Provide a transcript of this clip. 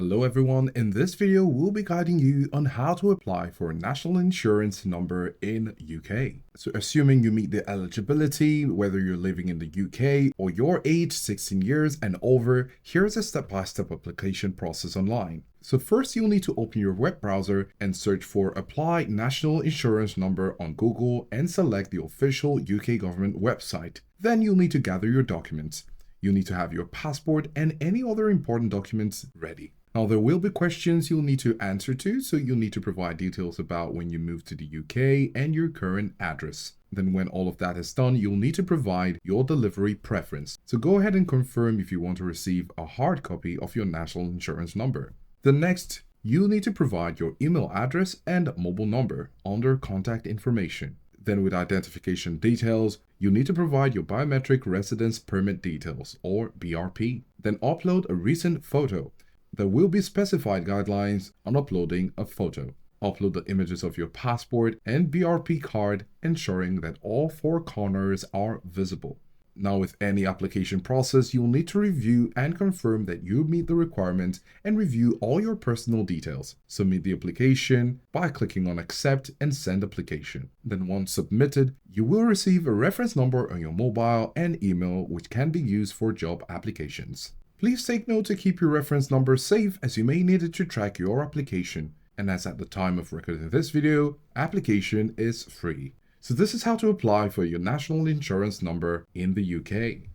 Hello everyone, in this video we'll be guiding you on how to apply for a national insurance number in UK. So assuming you meet the eligibility, whether you're living in the UK or you're aged 16 years and over, here's a step-by-step application process online. So first you'll need to open your web browser and search for Apply National Insurance Number on Google and select the official UK government website. Then you'll need to gather your documents. You'll need to have your passport and any other important documents ready. Now, there will be questions you'll need to answer to, so you'll need to provide details about when you moved to the UK and your current address. Then when all of that is done, you'll need to provide your delivery preference. So go ahead and confirm if you want to receive a hard copy of your national insurance number. Then next, you'll need to provide your email address and mobile number under contact information. Then with identification details, you need to provide your biometric residence permit details or BRP. Then upload a recent photo. There will be specified guidelines on uploading a photo. Upload the images of your passport and BRP card, ensuring that all four corners are visible. Now, with any application process, you'll need to review and confirm that you meet the requirements and review all your personal details. Submit the application by clicking on Accept and Send Application. Then once submitted, you will receive a reference number on your mobile and email, which can be used for job applications. Please take note to keep your reference number safe, as you may need it to track your application. And as at the time of recording this video, application is free. So this is how to apply for your national insurance number in the UK.